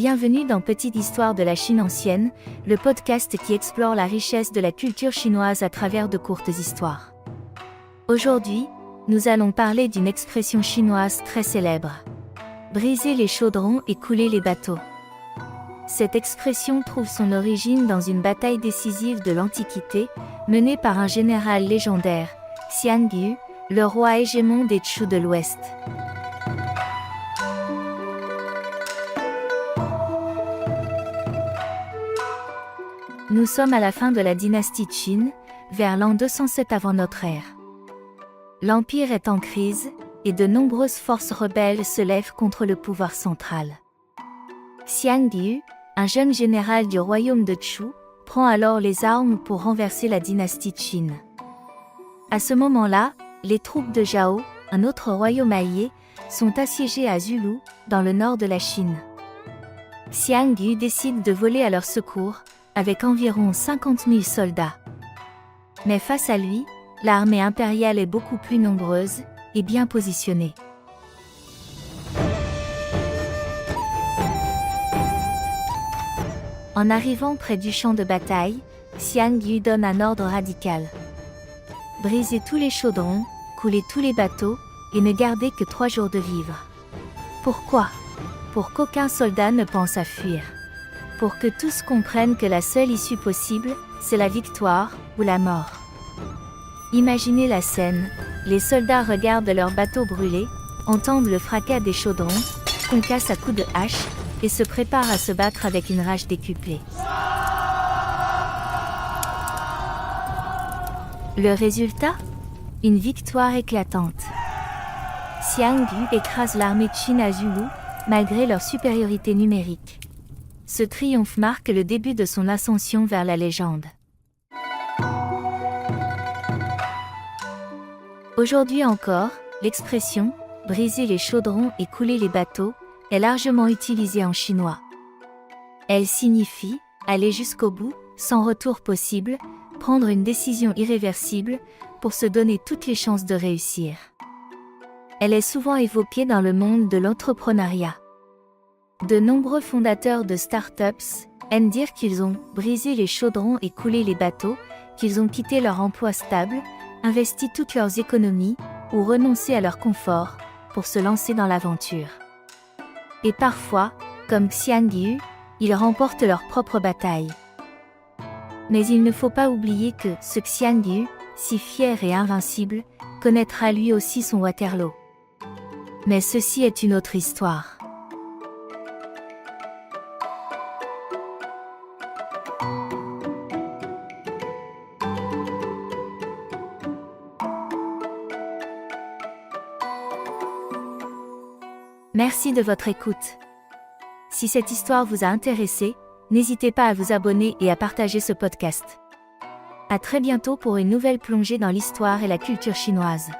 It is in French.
Bienvenue dans Petite Histoire de la Chine ancienne, le podcast qui explore la richesse de la culture chinoise à travers de courtes histoires. Aujourd'hui, nous allons parler d'une expression chinoise très célèbre. Briser les chaudrons et couler les bateaux. Cette expression trouve son origine dans une bataille décisive de l'Antiquité, menée par un général légendaire, Xian Yu, le roi hégémon des Chu de l'Ouest. Nous sommes à la fin de la dynastie Qin, vers l'an 207 avant notre ère. L'empire est en crise, et de nombreuses forces rebelles se lèvent contre le pouvoir central. Xian Yu, un jeune général du royaume de Chu, prend alors les armes pour renverser la dynastie Qin. À ce moment-là, les troupes de Zhao, un autre royaume allié, sont assiégées à Zulu, dans le nord de la Chine. Xian Yu décide de voler à leur secours, avec environ 50 000 soldats. Mais face à lui, l'armée impériale est beaucoup plus nombreuse et bien positionnée. En arrivant près du champ de bataille, Xian Yu donne un ordre radical. Brisez tous les chaudrons, coulez tous les bateaux, et ne gardez que 3 jours de vivres. Pourquoi ? Pour qu'aucun soldat ne pense à fuir. Pour que tous comprennent que la seule issue possible, c'est la victoire ou la mort. Imaginez la scène, les soldats regardent leurs bateaux brûler, entendent le fracas des chaudrons, concassent à coups de hache, et se préparent à se battre avec une rage décuplée. Le résultat ? Une victoire éclatante. Xian Yu écrase l'armée Qin à Zulu, malgré leur supériorité numérique. Ce triomphe marque le début de son ascension vers la légende. Aujourd'hui encore, l'expression « briser les chaudrons et couler les bateaux » est largement utilisée en chinois. Elle signifie « aller jusqu'au bout, sans retour possible, prendre une décision irréversible, pour se donner toutes les chances de réussir ». Elle est souvent évoquée dans le monde de l'entrepreneuriat. De nombreux fondateurs de startups aiment dire qu'ils ont brisé les chaudrons et coulé les bateaux, qu'ils ont quitté leur emploi stable, investi toutes leurs économies ou renoncé à leur confort pour se lancer dans l'aventure. Et parfois, comme Xian Yu, ils remportent leur propre bataille. Mais il ne faut pas oublier que ce Xian Yu, si fier et invincible, connaîtra lui aussi son Waterloo. Mais ceci est une autre histoire. Merci de votre écoute. Si cette histoire vous a intéressé, n'hésitez pas à vous abonner et à partager ce podcast. À très bientôt pour une nouvelle plongée dans l'histoire et la culture chinoise.